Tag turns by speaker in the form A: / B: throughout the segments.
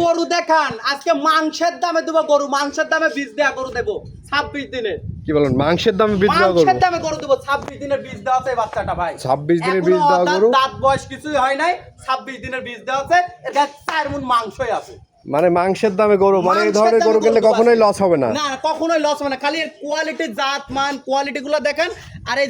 A: গরু দেখান, আজকে মাংসের দামে দেবো গরু, মাংসের দামে বীজ দেওয়া গরু দেবো 26 দিনের।
B: কি বলেন, মাংসের দামে বীজ দেওয়া গরু?
A: মাংসের দামে গরু দেবো, 26 দিনের বীজ দেওয়া আছে বাচ্চাটা ভাই।
B: 26 দিনের বীজ দেওয়া গরু,
A: দাঁত বয়স কিছুই হয় নাই, 26 দিনের বীজ দেওয়া আছে। এটা 4 মণ মাংসই আছে।
B: মানে মাংসের দামে গরু, মানে এই ধরনের গরু কিনলে কখনোই লস হবে না?
A: না, কখনোই লস হবে না। খালি এর কোয়ালিটি, জাত মান, কোয়ালিটি গুলো দেখেন। আর এই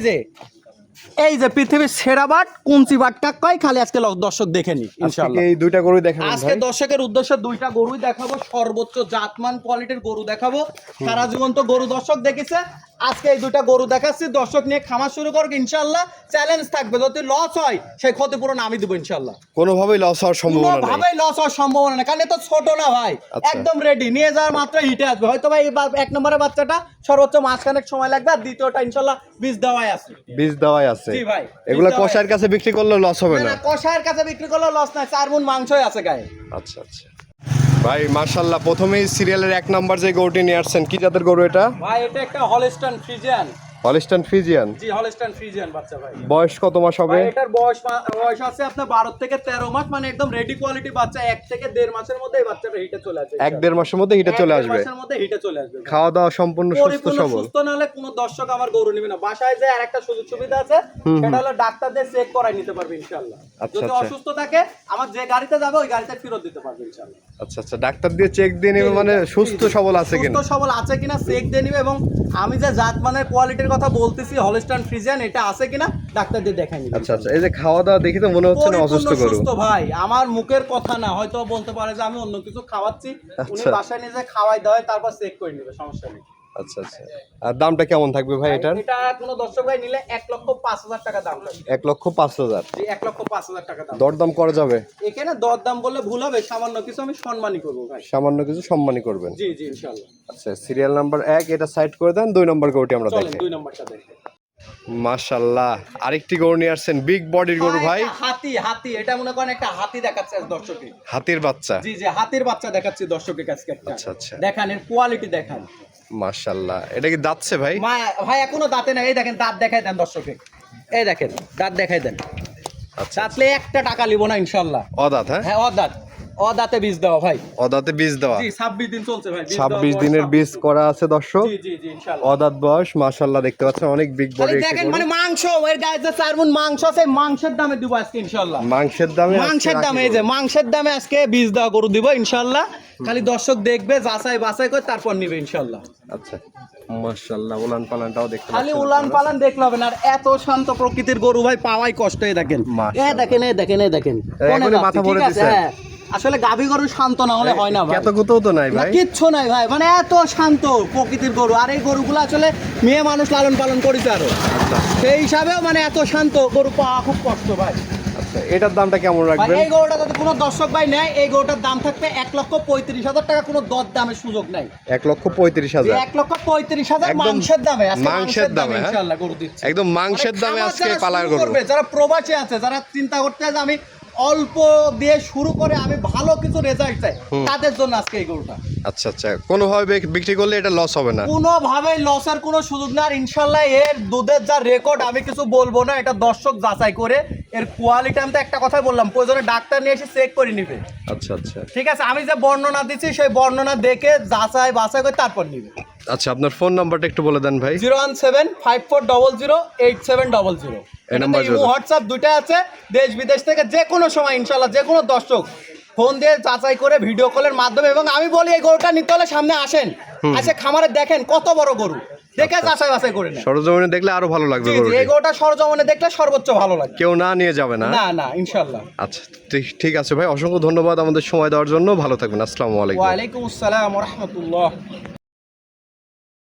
A: যে পৃথিবীর সেরা বাট কুঞ্চি বাটটা কয়, খালি আজকে দর্শক দেখে নি ইনশাআল্লাহ।
B: এই দুইটা গরুই দেখাবো
A: আজকে দর্শকের উদ্দেশ্যে দুইটা গরুই দেখাবো, সর্বোচ্চ জাতমান কোয়ালিটির গরু দেখাবো। সারা জীবন তো গরু দর্শক দেখেছে, আজকে এই দুইটা গরু দেখাচ্ছি। দর্শক নিয়ে খামার শুরু করুক ইনশাআল্লাহ। চ্যালেঞ্জ থাকবে, যদি লস হয় সেই ক্ষতিপূরণ আমি দেবো ইনশাআল্লাহ।
B: কোনোভাবেই লস হওয়ার সম্ভাবনা নেই,
A: কোনোভাবেই লস হওয়ার সম্ভাবনা নেই, কারণ তো ছোট না ভাই, একদম রেডি নিয়ে যাওয়ার মাত্র হিটে আসবে। হয়তো ভাই এক নম্বরের বাচ্চাটা সর্বোচ্চ মাসখানেক সময় লাগবে, আর দ্বিতীয়টা ইনশাআল্লাহ বীজ দেওয়াই আছে।
B: বীজ দেওয়াই আছে।
A: জি ভাই,
B: এগুলা কষায়ের কাছে বিক্রি করলে লস হবে না?
A: কষায়ের কাছে বিক্রি করলে লস নাই, 4 মণ মাংসই আছে গায়ে।
B: আচ্ছা আচ্ছা ভাই, মাশাআল্লাহ। প্রথমেই সিরিয়ালের 1 নাম্বার যে গরুটি নিয়ে আসছেন, কি জাতের গরু এটা?
A: ভাই এটা একটা হলস্টাইন ফ্রিজিয়ান।
B: Holstein Friesian?
A: জি, হলস্টাইন ফ্রিজিয়ান বাচ্চা ভাই।
B: বয়স কত মাস হবে?
A: এটার বয়স আছে আপনার 12 থেকে 13 মাস, মানে একদম রেডি কোয়ালিটি বাচ্চা। 1 থেকে 1.5 মাসের মধ্যে এই বাচ্চাটা হিটে চলে আসবে।
B: 1-1.5 মাসের মধ্যে হিটে চলে আসবে?
A: 1 মাসের মধ্যে হিটে চলে আসবে।
B: খাওয়া দাওয়া সম্পূর্ণ সুস্থ সবল?
A: সুস্থ না হলে কোনো দর্শক আমার গরু নেবে না। বাসায় যে আরেকটা সুযোগ সুবিধা আছে, সেটা হলো ডাক্তারদের চেক করাই নিতে পারবে ইনশাআল্লাহ। যদি অসুস্থ থাকে আমার যে গাড়িতে যাবে ওই গাড়িতে ফেরত দিতে পারবে ইনশাআল্লাহ।
B: আচ্ছা আচ্ছা, ডাক্তার দিয়ে চেক দিয়ে নেবে, মানে সুস্থ সবল আছে কিনা?
A: সুস্থ সবল আছে কিনা চেক দিয়ে নেবে, এবং আমি যে জাত মানের কোয়ালিটির কথা বলতেছি হলস্টাইন ফ্রিজিয়ান, এটা আছে কিনা ডাক্তার দিয়ে দেখাই নিবে।
B: আচ্ছা আচ্ছা, এই যে খাওয়া দাওয়া দেখি তো মনে হচ্ছে না অসুস্থ গরু।
A: সুস্থ ভাই, আমার মুখের কথা না, হয়তো বলতে পারে যে আমি অন্য কিছু খাওয়াচ্ছি, উনি বাসায় নিয়ে যায় খাওয়াই দেয়, তারপর চেক করে নেবে, সমস্যা নেই।
B: আচ্ছা আচ্ছা, আর দামটা কেমন থাকবে ভাই এটার?
A: এটা কোনো দর্শক ভাই নিলে 1,05,000 টাকা দাম থাকবে।
B: 1,05,000?
A: জি, 1,05,000 টাকা দাম।
B: দরদাম করা যাবে?
A: এখানে দরদাম বললে ভুল হবে, সামান্য কিছু আমি সম্মানই করব ভাই।
B: সামান্য কিছু সম্মানই করবেন?
A: জি জি ইনশাআল্লাহ।
B: আচ্ছা, সিরিয়াল নাম্বার 1 এটা সাইড করে দেন, 2 নম্বর গরুটি আমরা
A: চলেন
B: দেখি।
A: 2 নম্বরটা দেখি।
B: মাশাআল্লাহ, আরেকটি গরু নিয়ে আসছেন, বিগ বডির গরু ভাই।
A: হাতি, এটা মনে করেন একটা হাতি দেখাচ্ছে দর্শকে।
B: হাতির বাচ্চা?
A: জি জি, হাতির বাচ্চা দেখাচ্ছি দর্শকের কাছে একটা।
B: আচ্ছা আচ্ছা,
A: দেখেন এর কোয়ালিটি দেখেন।
B: মাশাআল্লাহ, এটা কি দাঁতছে ভাই?
A: ভাই এখনো দাঁতে না, এই দেখেন দাঁত দেখাই দেন দর্শকে, এই দেখেন দাঁত দেখাই দেন।
B: আচ্ছা,
A: দাঁতলে একটা টাকা লিব না ইনশাআল্লাহ।
B: অদাঁত?
A: হ্যাঁ অদাঁতে বীজ দেওয়া ভাই।
B: অদাঁতে বীজ দেওয়া?
A: জি, 26 দিন চলছে ভাই।
B: 26 দিনের বীজ করা আছে দর্শক।
A: জি জি জি ইনশাআল্লাহ।
B: অদাঁত বয়স, মাশাআল্লাহ, দেখতে পাচ্ছেন অনেক বিগ বডি।
A: দেখেন মানে মাংস, এর গায়ে যে 4 মণ মাংস আছে, মাংসের দামে দিব আজকে ইনশাআল্লাহ।
B: মাংসের দামে?
A: মাংসের দামে, এই যে মাংসের দামে আজকে বীজ দেওয়া গরু দিব ইনশাআল্লাহ। খালি দর্শক দেখবে, যাচাই বাছাই করে তারপর নিবে ইনশাআল্লাহ।
B: আচ্ছা, মাশাআল্লাহ, উলান পালানটাও দেখতে
A: খালি উলান পালান দেখলে হবে না, আর এত শান্ত প্রকৃতির গরু ভাই পাওয়াই কষ্ট। এই দেখেন, এই দেখেন
B: এখনই মাথা ভরে দিছে।
A: আসলে গাভী গরু শান্ত না হলে হয় না ভাই।
B: কত গুতও তো নাই ভাই,
A: কিচ্ছু নাই ভাই, মানে এত শান্ত প্রকৃতির গরু। আর এই গরুগুলো আসলে মেয়ে মানুষ লালন পালন করেছে আরো, সেই হিসাবেও মানে এত শান্ত গরু পাওয়া খুব কষ্ট ভাই।
B: আচ্ছা, এটার দামটা কেমন রাখবেন?
A: এই গরুটা যদি কোনো দর্শক ভাই নেয়, এই গরুটার দাম থাকবে 1,35,000 টাকা, কোনো দর দামের সুযোগ নাই।
B: 1,35,000?
A: 1,35,000 মাংসের দামে।
B: মাংসের দামে
A: ইনশাআল্লাহ গরু দিচ্ছি,
B: একদম মাংসের দামে আজকে পালার গরু।
A: যারা প্রবাসী আছে, যারা চিন্তা করতে যে আমি অল্প দিয়ে শুরু করে আমি ভালো কিছু রেজাল্ট চাই, তাদের জন্য আজকে এই গরুটা।
B: আচ্ছা আচ্ছা, কোনোভাবে বিক্রি করলে এটা লস হবে না?
A: কোনোভাবেই লসের কোনো সুযোগ না, আর ইনশাআল্লাহ এর দুধের যা রেকর্ড আমি কিছু বলবো না, এটা দর্শক যাচাই করে। এর কোয়ালিটি আমি তো একটা কথাই বললাম, প্রয়োজনে ডাক্তার নিয়ে এসে চেক করে নিবে।
B: আচ্ছা আচ্ছা, ঠিক
A: আছে, আমি যে বর্ণনা দিচ্ছি সেই বর্ণনা দেখে যাচাই বাছাই করে তারপর নিবে।
B: আচ্ছা, আপনার ফোন নাম্বারটা একটু বলে দেন ভাই।
A: 01754008700।
B: এই নাম্বার
A: হোয়াটসঅ্যাপ দুইটা আছে। দেশ বিদেশ থেকে যে কোনো সময় ইনশাআল্লাহ যে কোনো দর্শক ফোন দিয়ে যাচাই করে ভিডিও কলের মাধ্যমে, এবং আমি বলি এই গরুটা নিতে হলে সামনে আসেন, আসে খামারে দেখেন কত বড় গরু, দেখে যাচাই বাছাই করে নেন।
B: সরজমিনে দেখলে আরো ভালো লাগবে গরুটি।
A: এই গরুটা সরজমিনে দেখলে সর্বোচ্চ ভালো লাগে,
B: কেউ না নিয়ে যাবে না?
A: না ইনশাআল্লাহ।
B: আচ্ছা, ঠিক আছে ভাই, অসংখ্য ধন্যবাদ আমাদের সময় দেওয়ার জন্য। ভালো থাকবেন, আসসালামু আলাইকুম।
A: ওয়া আলাইকুম আসসালাম ওয়া রাহমাতুল্লাহ।